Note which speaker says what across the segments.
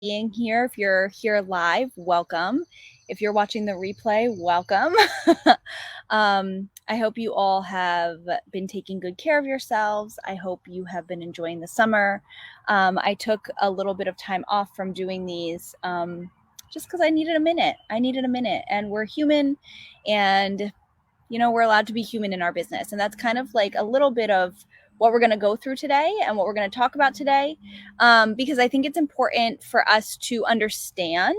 Speaker 1: being here. If you're here live, welcome. If you're watching the replay, welcome. I hope you all have been taking good care of yourselves. I hope you have been enjoying the summer. I took a little bit of time off from doing these just because I needed a minute. And we're human, and we're allowed to be human in our business. And that's kind of like a little bit of what we're going to go through today and what we're going to talk about today, because I think it's important for us to understand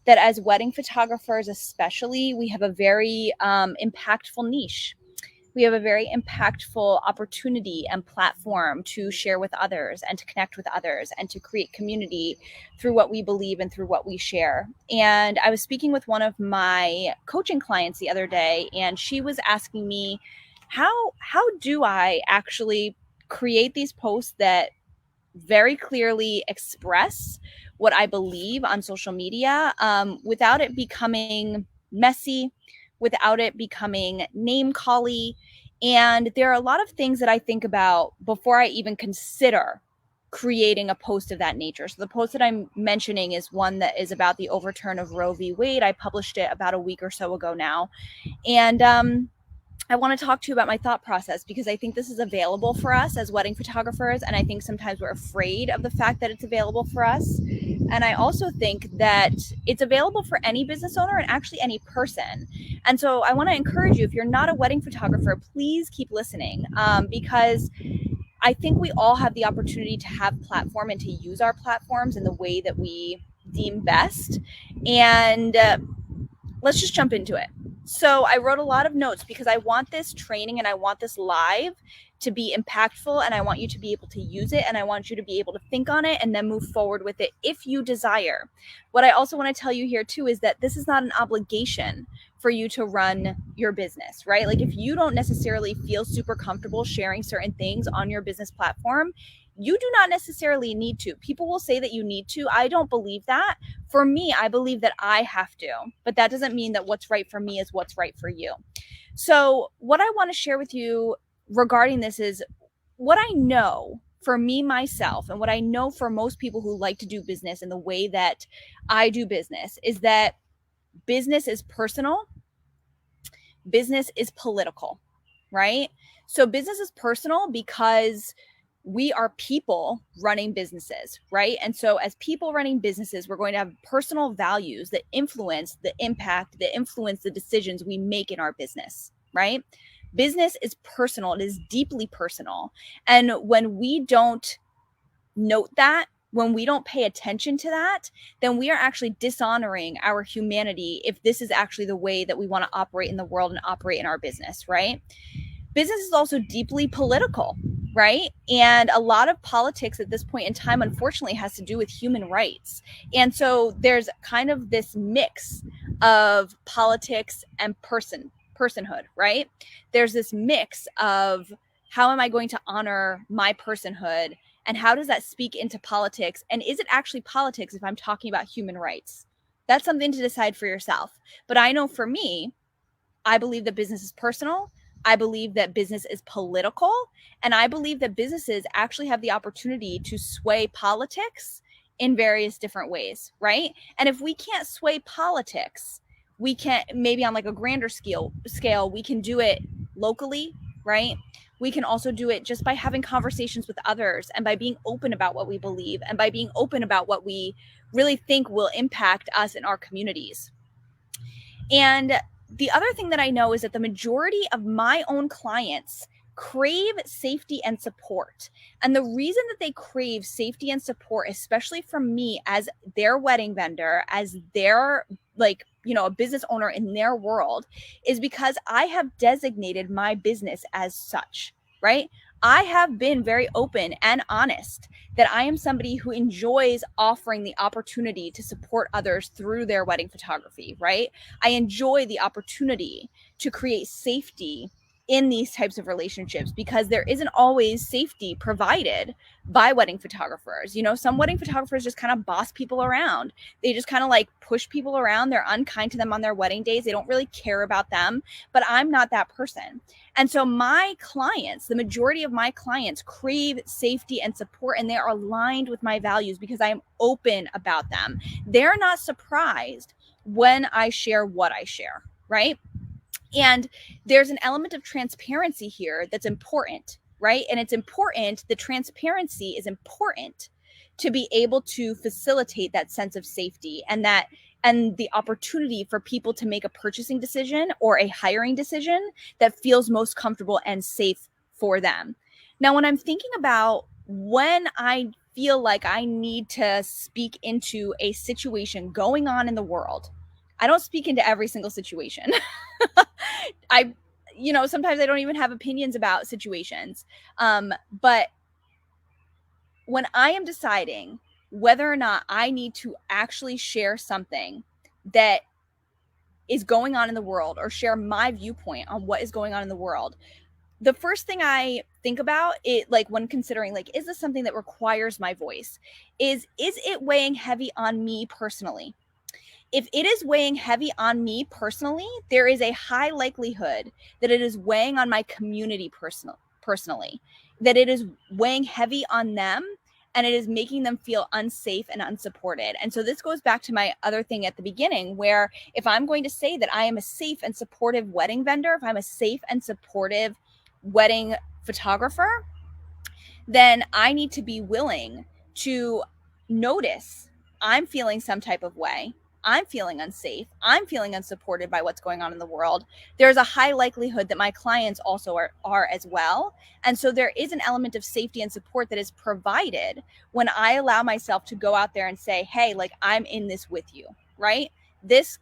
Speaker 1: that as wedding photographers, especially, we have a very impactful niche. We have a very impactful opportunity and platform to share with others and to connect with others and to create community through what we believe and through what we share. And I was speaking with one of my coaching clients the other day, and she was asking me, how do I actually create these posts that very clearly express what I believe on social media, without it becoming messy, without it becoming name cally. And there are a lot of things that I think about before I even consider creating a post of that nature. So the post that I'm mentioning is one that is about the overturn of Roe v. Wade. I published it about a week or so ago now. And I want to talk to you about my thought process, because I think this is available for us as wedding photographers. And I think sometimes we're afraid of the fact that it's available for us. And I also think that it's available for any business owner and actually any person. And so I want to encourage you, if you're not a wedding photographer, please keep listening, because I think we all have the opportunity to have platform and to use our platforms in the way that we deem best. And let's just jump into it. So I wrote a lot of notes because I want this training and I want this live to be impactful, and I want you to be able to use it, and I want you to be able to think on it and then move forward with it if you desire. What I also want to tell you here too is that this is not an obligation for you to run your business, right? Like, if you don't necessarily feel super comfortable sharing certain things on your business platform, you do not necessarily need to. People will say that you need to. I don't believe that. For me, I believe that I have to, but that doesn't mean that what's right for me is what's right for you. So what I want to share with you regarding this is what I know for me, myself, and what I know for most people who like to do business in the way that I do business, is that business is personal, business is political, right? So business is personal because we are people running businesses, right? And so as people running businesses, we're going to have personal values that influence the impact, that influence the decisions we make in our business, right? Business is personal. It is deeply personal. And when we don't note that, when we don't pay attention to that, then we are actually dishonoring our humanity if this is actually the way that we want to operate in the world and operate in our business, right? Business is also deeply political, right? And a lot of politics at this point in time, unfortunately, has to do with human rights. And so there's kind of this mix of politics and personhood, right? There's this mix of, how am I going to honor my personhood, and how does that speak into politics? And is it actually politics if I'm talking about human rights? That's something to decide for yourself. But I know for me, I believe that business is personal. I believe that business is political. And I believe that businesses actually have the opportunity to sway politics in various different ways, right? And if we can't sway politics, we can, maybe on like a grander scale, we can do it locally, right? We can also do it just by having conversations with others, and by being open about what we believe, and by being open about what we really think will impact us in our communities. And the other thing that I know is that the majority of my own clients crave safety and support. And the reason that they crave safety and support, especially from me as their wedding vendor, as their, like, a business owner in their world, is because I have designated my business as such, right? I have been very open and honest that I am somebody who enjoys offering the opportunity to support others through their wedding photography, right? I enjoy the opportunity to create safety in these types of relationships, because there isn't always safety provided by wedding photographers. You know, some wedding photographers just kind of boss people around. They just kind of like push people around. They're unkind to them on their wedding days. They don't really care about them, but I'm not that person. And so my clients, the majority of my clients, crave safety and support, and they are aligned with my values because I am open about them. They're not surprised when I share what I share, right? And there's an element of transparency here that's important, right? And it's important, the transparency is important to be able to facilitate that sense of safety and the opportunity for people to make a purchasing decision or a hiring decision that feels most comfortable and safe for them. Now, when I'm thinking about when I feel like I need to speak into a situation going on in the world, I don't speak into every single situation. Sometimes I don't even have opinions about situations. But when I am deciding whether or not I need to actually share something that is going on in the world or share my viewpoint on what is going on in the world, the first thing I think about it, like when considering, like, is this something that requires my voice? Is it weighing heavy on me personally? If it is weighing heavy on me personally, there is a high likelihood that it is weighing on my community personally, that it is weighing heavy on them, and it is making them feel unsafe and unsupported. And so this goes back to my other thing at the beginning, where if I'm going to say that I am a safe and supportive wedding vendor, if I'm a safe and supportive wedding photographer, then I need to be willing to notice I'm feeling some type of way. I'm feeling unsafe. I'm feeling unsupported by what's going on in the world. There's a high likelihood that my clients also are as well. And so there is an element of safety and support that is provided when I allow myself to go out there and say, hey, like, I'm in this with you, right? This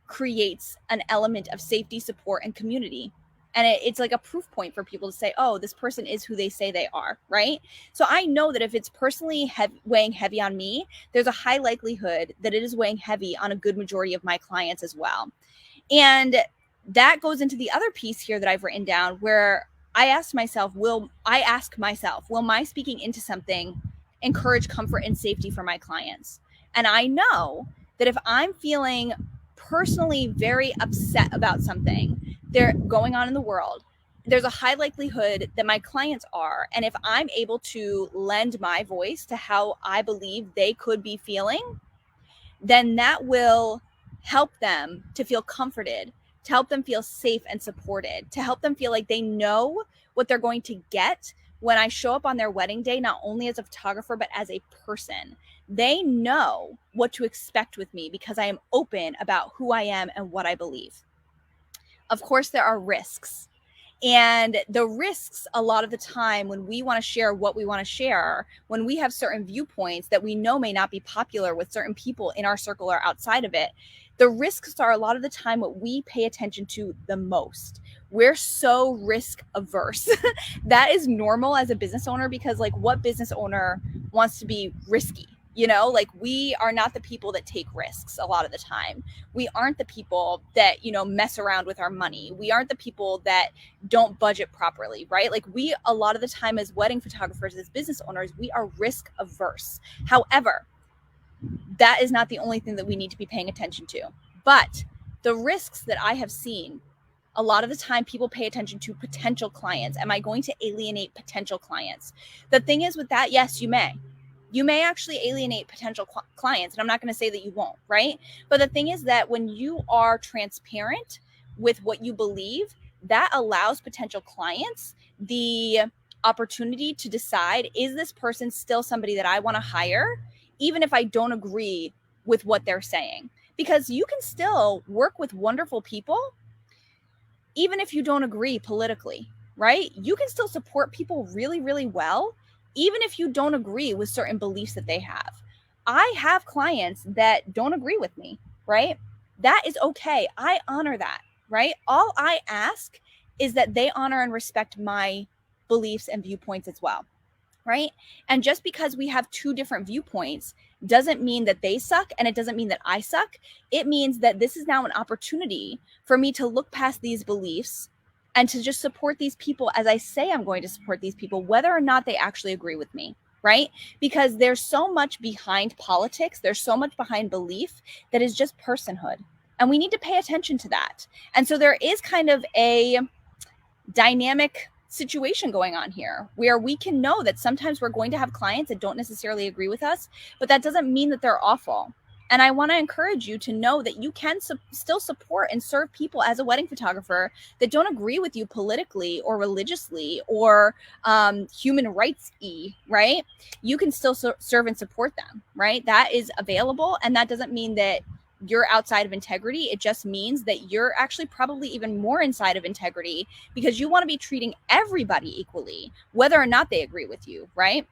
Speaker 1: creates an element of safety, support, and community. And it's like a proof point for people to say, oh, this person is who they say they are, right? So I know that if it's personally weighing heavy on me, there's a high likelihood that it is weighing heavy on a good majority of my clients as well. And that goes into the other piece here that I've written down, where I ask myself, will my speaking into something encourage comfort and safety for my clients? And I know that if I'm feeling personally very upset about something they're going on in the world, there's a high likelihood that my clients are. And if I'm able to lend my voice to how I believe they could be feeling, then that will help them to feel comforted, to help them feel safe and supported, to help them feel like they know what they're going to get when I show up on their wedding day, not only as a photographer, but as a person. They know what to expect with me because I am open about who I am and what I believe. Of course, there are risks. And the risks, a lot of the time, when we want to share what we want to share, when we have certain viewpoints that we know may not be popular with certain people in our circle or outside of it, the risks are a lot of the time what we pay attention to the most. We're so risk averse. That is normal as a business owner, because like, what business owner wants to be risky? You know, like, we are not the people that take risks a lot of the time. We aren't the people that, you know, mess around with our money. We aren't the people that don't budget properly, right? Like, we, a lot of the time as wedding photographers, as business owners, we are risk averse. However, that is not the only thing that we need to be paying attention to. But the risks that I have seen, a lot of the time people pay attention to potential clients. Am I going to alienate potential clients? The thing is with that, yes, you may. You may actually alienate potential clients, and I'm not going to say that you won't, right? But the thing is that when you are transparent with what you believe, that allows potential clients the opportunity to decide, is this person still somebody that I want to hire, even if I don't agree with what they're saying? Because you can still work with wonderful people, even if you don't agree politically, right? You can still support people really, really well, even if you don't agree with certain beliefs that they have. I have clients that don't agree with me, right? That is okay. I honor that, right? All I ask is that they honor and respect my beliefs and viewpoints as well, right? And just because we have two different viewpoints doesn't mean that they suck, and it doesn't mean that I suck. It means that this is now an opportunity for me to look past these beliefs and to just support these people as I say I'm going to support these people, whether or not they actually agree with me, right? Because there's so much behind politics, there's so much behind belief that is just personhood. And we need to pay attention to that. And so there is kind of a dynamic situation going on here where we can know that sometimes we're going to have clients that don't necessarily agree with us, but that doesn't mean that they're awful. And I want to encourage you to know that you can still support and serve people as a wedding photographer that don't agree with you politically or religiously or human rights-y, right? You can still serve and support them, right? That is available. And that doesn't mean that you're outside of integrity. It just means that you're actually probably even more inside of integrity because you want to be treating everybody equally, whether or not they agree with you, right?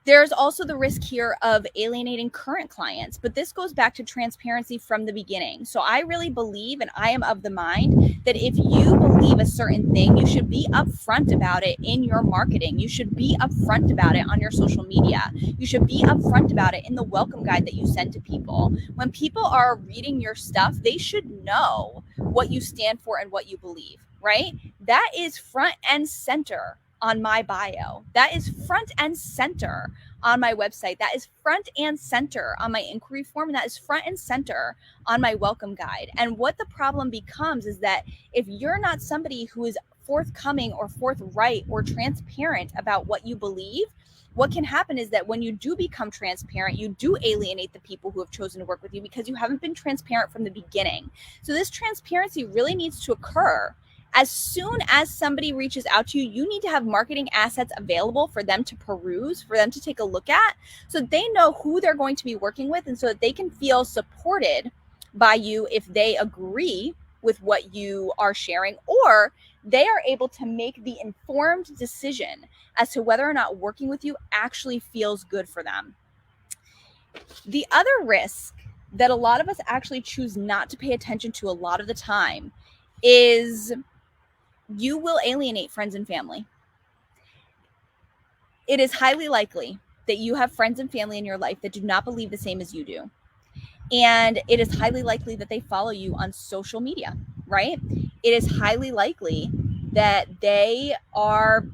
Speaker 1: There's also the risk here of alienating current clients, but this goes back to transparency from the beginning. So I really believe, and I am of the mind, that if you believe a certain thing, you should be upfront about it in your marketing. You should be upfront about it on your social media. You should be upfront about it in the welcome guide that you send to people. When people are reading your stuff, they should know what you stand for and what you believe, right? That is front and center on my bio. That is front and center on my website. That is front and center on my inquiry form. And that is front and center on my welcome guide. And what the problem becomes is that if you're not somebody who is forthcoming or forthright or transparent about what you believe, what can happen is that when you do become transparent, you do alienate the people who have chosen to work with you because you haven't been transparent from the beginning. So this transparency really needs to occur. As soon as somebody reaches out to you, you need to have marketing assets available for them to peruse, for them to take a look at, so that they know who they're going to be working with and so that they can feel supported by you if they agree with what you are sharing, or they are able to make the informed decision as to whether or not working with you actually feels good for them. The other risk that a lot of us actually choose not to pay attention to a lot of the time is you will alienate friends and family. It is highly likely that you have friends and family in your life that do not believe the same as you do. And it is highly likely that they follow you on social media, right? It is highly likely that they are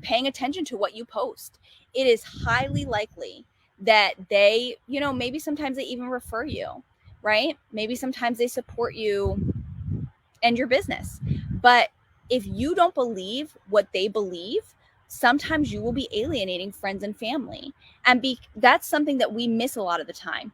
Speaker 1: paying attention to what you post. It is highly likely that they, maybe sometimes they even refer you, right? Maybe sometimes they support you and your business. But if you don't believe what they believe, sometimes you will be alienating friends and family. And that's something that we miss a lot of the time.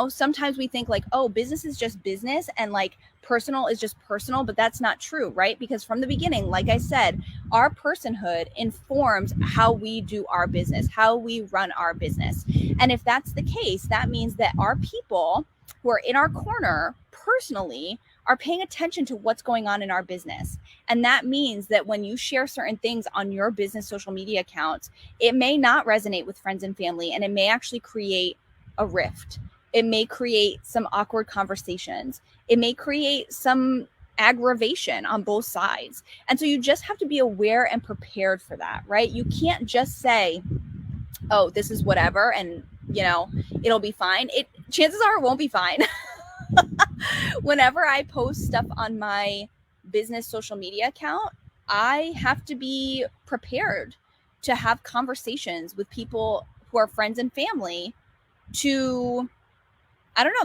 Speaker 1: Sometimes we think like, oh, business is just business and like personal is just personal, but that's not true, right? Because from the beginning, like I said, our personhood informs how we do our business, how we run our business. And if that's the case, that means that our people who are in our corner personally are paying attention to what's going on in our business. And that means that when you share certain things on your business social media accounts, it may not resonate with friends and family, and it may actually create a rift. It may create some awkward conversations. It may create some aggravation on both sides. And so you just have to be aware and prepared for that, right? You can't just say, oh, this is whatever, and it'll be fine. Chances are it won't be fine. Whenever I post stuff on my business social media account, I have to be prepared to have conversations with people who are friends and family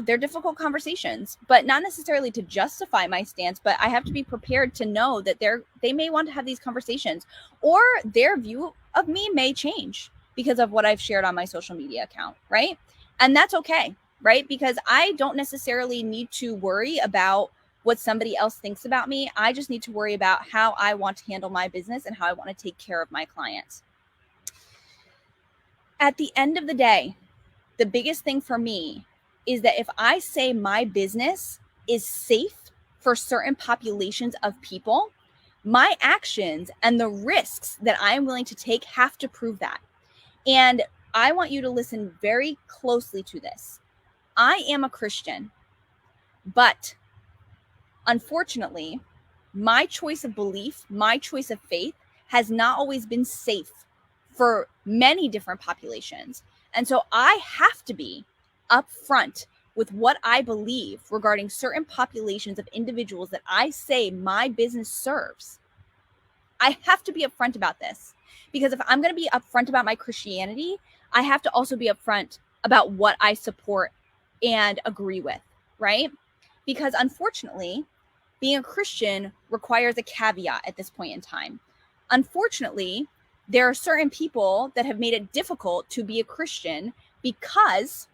Speaker 1: they're difficult conversations, but not necessarily to justify my stance, but I have to be prepared to know that they may want to have these conversations, or their view of me may change because of what I've shared on my social media account, right? And that's okay, right? Because I don't necessarily need to worry about what somebody else thinks about me. I just need to worry about how I want to handle my business and how I want to take care of my clients. At the end of the day, the biggest thing for me is that if I say my business is safe for certain populations of people, my actions and the risks that I am willing to take have to prove that. And I want you to listen very closely to this. I am a Christian, but unfortunately, my choice of belief, my choice of faith has not always been safe for many different populations. And so I have to be upfront with what I believe regarding certain populations of individuals that I say my business serves, I have to be upfront about this. Because if I'm going to be upfront about my Christianity, I have to also be upfront about what I support and agree with, right? Because unfortunately, being a Christian requires a caveat at this point in time. Unfortunately, there are certain people that have made it difficult to be a Christian because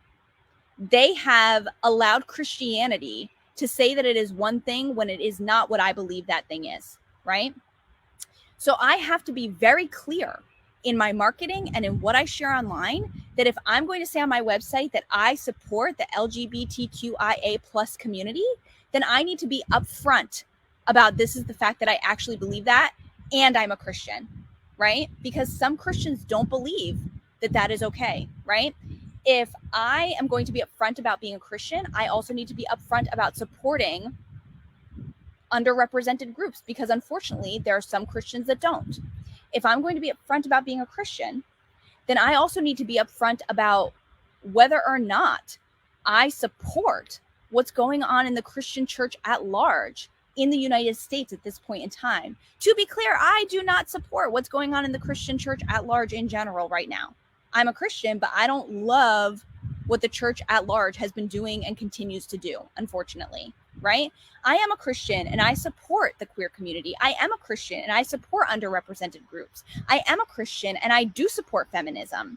Speaker 1: they have allowed Christianity to say that it is one thing when it is not what I believe that thing is, right? So I have to be very clear in my marketing and in what I share online that if I'm going to say on my website that I support the LGBTQIA plus community, then I need to be upfront about this is the fact that I actually believe that and I'm a Christian, right? Because some Christians don't believe that that is okay, right? If I am going to be upfront about being a Christian, I also need to be upfront about supporting underrepresented groups because unfortunately there are some Christians that don't. If I'm going to be upfront about being a Christian, then I also need to be upfront about whether or not I support what's going on in the Christian church at large in the United States at this point in time. To be clear, I do not support what's going on in the Christian church at large in general right now. I'm a Christian, but I don't love what the church at large has been doing and continues to do, unfortunately, right? I am a Christian and I support the queer community. I am a Christian and I support underrepresented groups. I am a Christian and I do support feminism.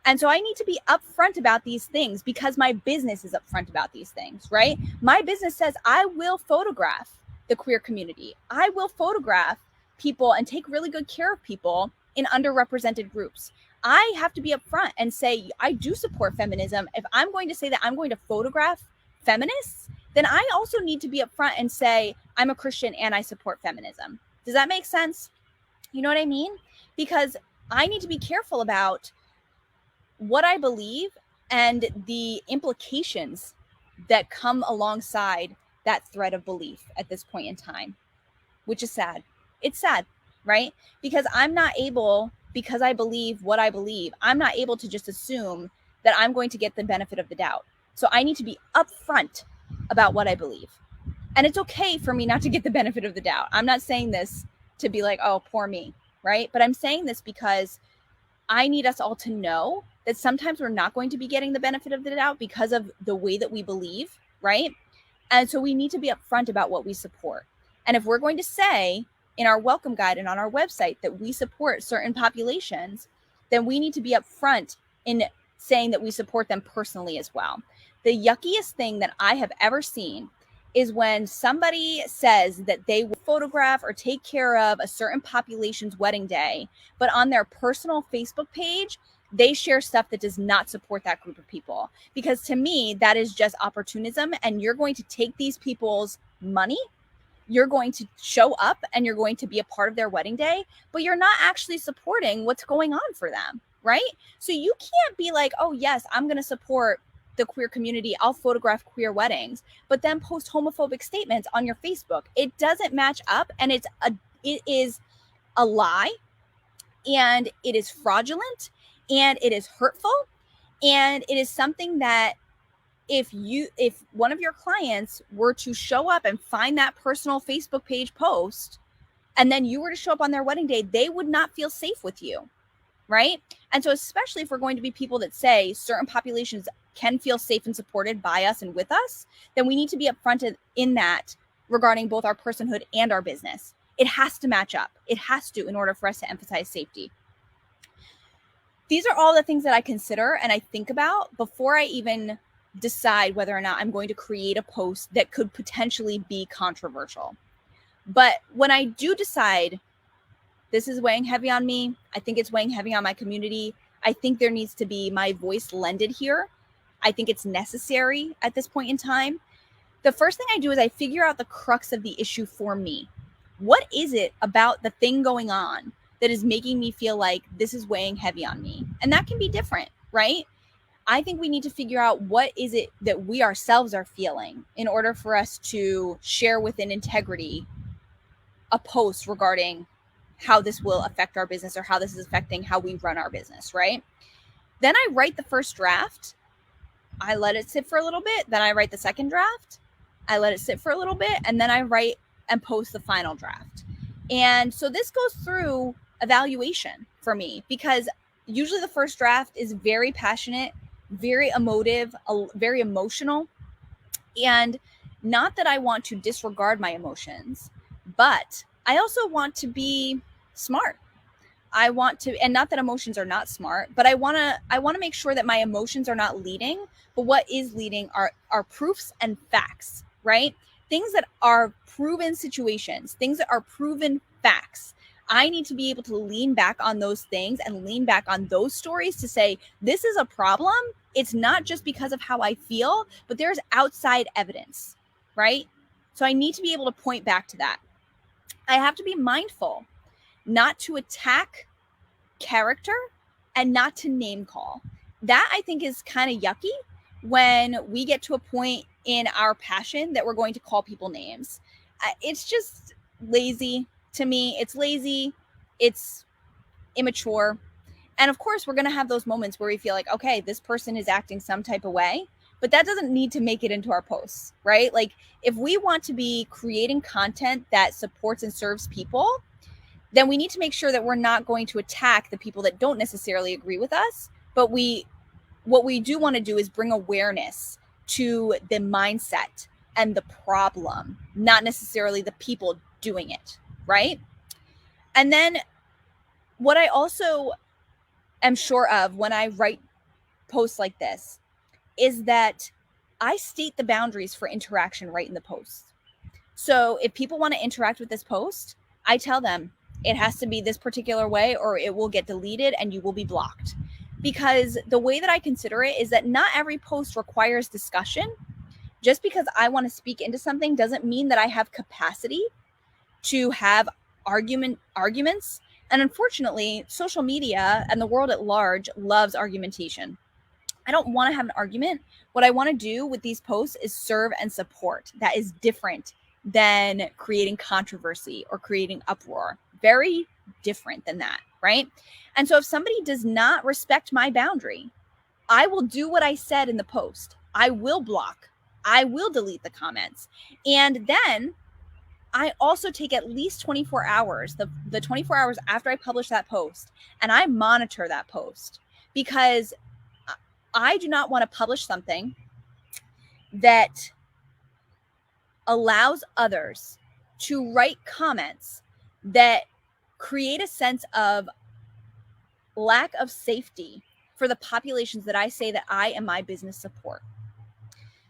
Speaker 1: And so I need to be upfront about these things because my business is upfront about these things, right? My business says I will photograph the queer community. I will photograph people and take really good care of people in underrepresented groups. I have to be upfront and say, I do support feminism. If I'm going to say that I'm going to photograph feminists, then I also need to be upfront and say, I'm a Christian and I support feminism. Does that make sense? You know what I mean? Because I need to be careful about what I believe and the implications that come alongside that thread of belief at this point in time, which is sad. It's sad, right? Because I'm not able, because I believe what I believe, I'm not able to just assume that I'm going to get the benefit of the doubt. So I need to be upfront about what I believe. And it's okay for me not to get the benefit of the doubt. I'm not saying this to be like, oh, poor me, right? But I'm saying this because I need us all to know that sometimes we're not going to be getting the benefit of the doubt because of the way that we believe, right? And so we need to be upfront about what we support. And if we're going to say in our welcome guide and on our website that we support certain populations, then we need to be upfront in saying that we support them personally as well. The yuckiest thing that I have ever seen is when somebody says that they will photograph or take care of a certain population's wedding day, but on their personal Facebook page, they share stuff that does not support that group of people. Because to me, that is just opportunism, and you're going to take these people's money, you're going to show up and you're going to be a part of their wedding day, but you're not actually supporting what's going on for them, right? So you can't be like, oh yes, I'm going to support the queer community, I'll photograph queer weddings, but then post homophobic statements on your Facebook. It doesn't match up, and it is a lie, and it is fraudulent, and it is hurtful, and it is something that if one of your clients were to show up and find that personal Facebook page post, and then you were to show up on their wedding day, they would not feel safe with you, right? And so especially if we're going to be people that say certain populations can feel safe and supported by us and with us, then we need to be upfront in that regarding both our personhood and our business. It has to match up. It has to, in order for us to emphasize safety. These are all the things that I consider and I think about before I even decide whether or not I'm going to create a post that could potentially be controversial. But when I do decide this is weighing heavy on me, I think it's weighing heavy on my community, I think there needs to be my voice lended here. I think it's necessary at this point in time. The first thing I do is I figure out the crux of the issue for me. What is it about the thing going on that is making me feel like this is weighing heavy on me? And that can be different, right? I think we need to figure out what is it that we ourselves are feeling in order for us to share within integrity a post regarding how this will affect our business or how this is affecting how we run our business, right? Then I write the first draft I let it sit for a little bit, then I write the second draft. I let it sit for a little bit, and then I write and post the final draft. And so this goes through evaluation for me, because usually the first draft is very passionate, very emotive, very emotional. And not that I want to disregard my emotions, but I also want to be smart. I want to, and not that emotions are not smart, but I want to make sure that my emotions are not leading, but what is leading are proofs and facts, right? Things that are proven situations, things that are proven facts. I need to be able to lean back on those things and lean back on those stories to say, this is a problem. It's not just because of how I feel, but there's outside evidence, right? So I need to be able to point back to that. I have to be mindful not to attack character and not to name call. That I think is kind of yucky when we get to a point in our passion that we're going to call people names. It's just lazy to me. It's lazy. It's immature. And of course, we're going to have those moments where we feel like, okay, this person is acting some type of way, but that doesn't need to make it into our posts, right? Like if we want to be creating content that supports and serves people, then we need to make sure that we're not going to attack the people that don't necessarily agree with us. But what we do want to do is bring awareness to the mindset and the problem, not necessarily the people doing it, right? And then what I also am sure of when I write posts like this is that I state the boundaries for interaction right in the post. So if people want to interact with this post, I tell them it has to be this particular way or it will get deleted and you will be blocked. Because the way that I consider it is that not every post requires discussion. Just because I want to speak into something doesn't mean that I have capacity to have arguments. And unfortunately, social media and the world at large loves argumentation. I don't want to have an argument. What I want to do with these posts is serve and support. That is different than creating controversy or creating uproar. Very different than that, right? And so if somebody does not respect my boundary, I will do what I said in the post. I will block. I will delete the comments. And then I also take at least 24 hours, the 24 hours after I publish that post, and I monitor that post, because I do not want to publish something that allows others to write comments that create a sense of lack of safety for the populations that I say that I and my business support.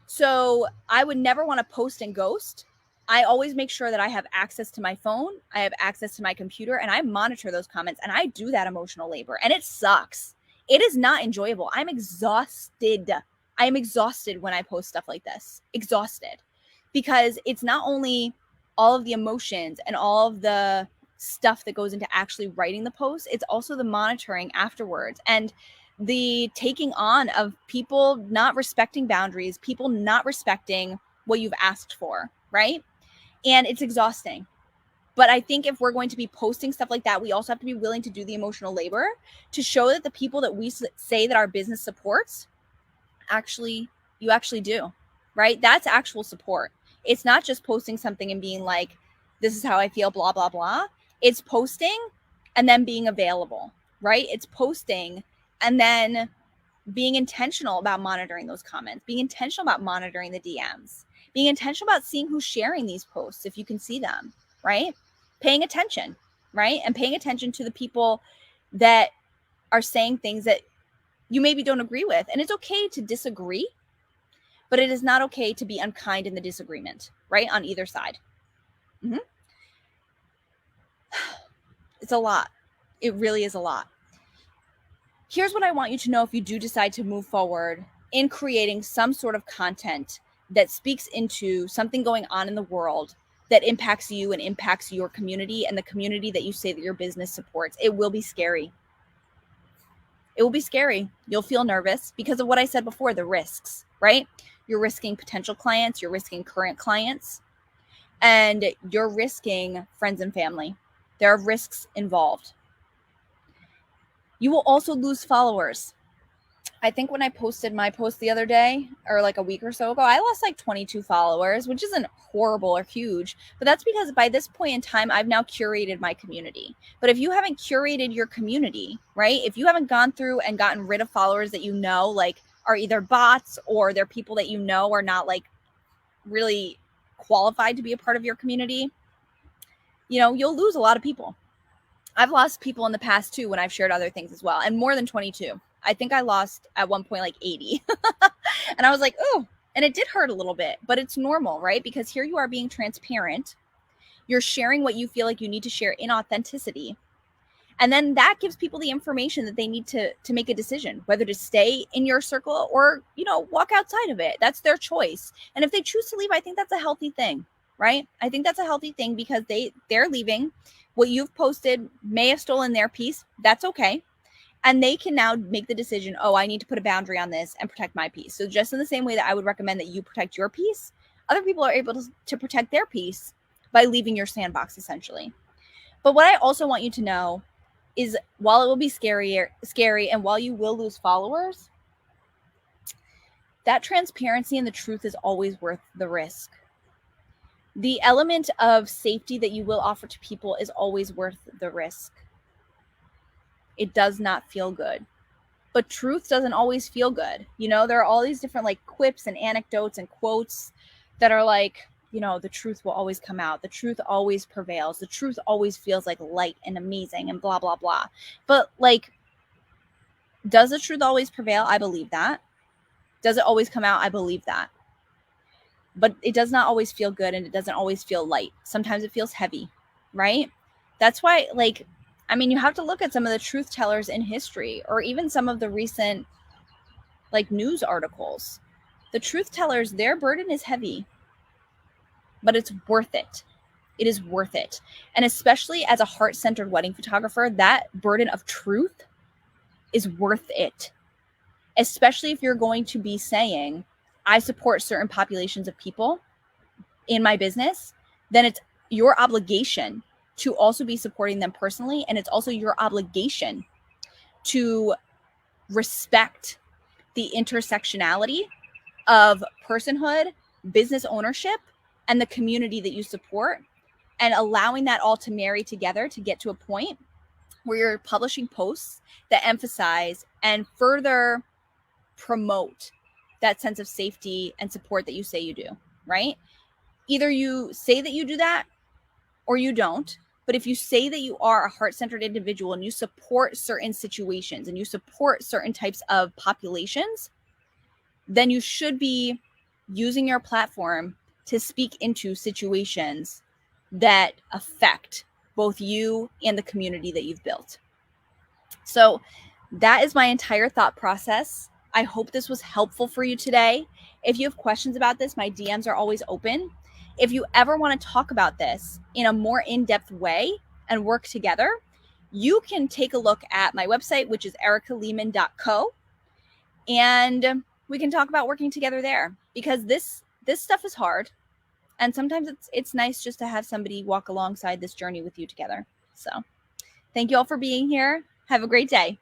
Speaker 1: So I would never want to post and ghost. I always make sure that I have access to my phone, I have access to my computer, and I monitor those comments, and I do that emotional labor, and it sucks. It is not enjoyable. I'm exhausted. I am exhausted when I post stuff like this. Exhausted. Because it's not only all of the emotions and all of the stuff that goes into actually writing the post, it's also the monitoring afterwards and the taking on of people not respecting boundaries, people not respecting what you've asked for, right? And it's exhausting. But I think if we're going to be posting stuff like that, we also have to be willing to do the emotional labor to show that the people that we say that our business supports, you actually do, right? That's actual support. It's not just posting something and being like, this is how I feel, blah, blah, blah. It's posting and then being available, right? It's posting and then being intentional about monitoring those comments, being intentional about monitoring the DMs, being intentional about seeing who's sharing these posts if you can see them, right? Paying attention, right? And paying attention to the people that are saying things that you maybe don't agree with. And it's okay to disagree, but it is not okay to be unkind in the disagreement, right? On either side. Mm-hmm. It's a lot. It really is a lot. Here's what I want you to know if you do decide to move forward in creating some sort of content that speaks into something going on in the world that impacts you and impacts your community and the community that you say that your business supports. It will be scary. It will be scary. You'll feel nervous because of what I said before, the risks, right? You're risking potential clients, you're risking current clients, and you're risking friends and family. There are risks involved. You will also lose followers. I think when I posted my post the other day, or like a week or so ago, I lost like 22 followers, which isn't horrible or huge, but that's because by this point in time, I've now curated my community. But if you haven't curated your community, right? If you haven't gone through and gotten rid of followers that you know, like are either bots or they're people that you know are not like really qualified to be a part of your community, you know, you'll lose a lot of people. I've lost people in the past too when I've shared other things as well, and more than 22. I think I lost at one point like 80. And I was like, oh, and it did hurt a little bit, but it's normal, right? Because here you are being transparent. You're sharing what you feel like you need to share in authenticity. And then that gives people the information that they need to make a decision, whether to stay in your circle or, you know, walk outside of it. That's their choice. And if they choose to leave, I think that's a healthy thing, right? I think that's a healthy thing because they're leaving. What you've posted may have stolen their peace. That's okay. And they can now make the decision, oh, I need to put a boundary on this and protect my peace. So just in the same way that I would recommend that you protect your peace, other people are able to protect their peace by leaving your sandbox, essentially. But what I also want you to know is while it will be scary, and while you will lose followers, that transparency and the truth is always worth the risk. The element of safety that you will offer to people is always worth the risk. It does not feel good. But truth doesn't always feel good. You know, there are all these different like quips and anecdotes and quotes that are like, you know, the truth will always come out. The truth always prevails. The truth always feels like light and amazing and blah, blah, blah. But like, does the truth always prevail? I believe that. Does it always come out? I believe that. But it does not always feel good and it doesn't always feel light. Sometimes it feels heavy, right? That's why, like, I mean, you have to look at some of the truth tellers in history or even some of the recent like news articles. The truth tellers, their burden is heavy, but it's worth it. It is worth it. And especially as a heart-centered wedding photographer, that burden of truth is worth it. Especially if you're going to be saying, I support certain populations of people in my business, then it's your obligation to also be supporting them personally. And it's also your obligation to respect the intersectionality of personhood, business ownership, and the community that you support, and allowing that all to marry together to get to a point where you're publishing posts that emphasize and further promote that sense of safety and support that you say you do, right? Either you say that you do that or you don't. But if you say that you are a heart-centered individual and you support certain situations and you support certain types of populations, then you should be using your platform to speak into situations that affect both you and the community that you've built. So that is my entire thought process. I hope this was helpful for you today. If you have questions about this, my DMs are always open. If you ever want to talk about this in a more in-depth way and work together, you can take a look at my website, which is ericaleman.co, and we can talk about working together there, because this stuff is hard, and sometimes it's nice just to have somebody walk alongside this journey with you together. So thank you all for being here. Have a great day.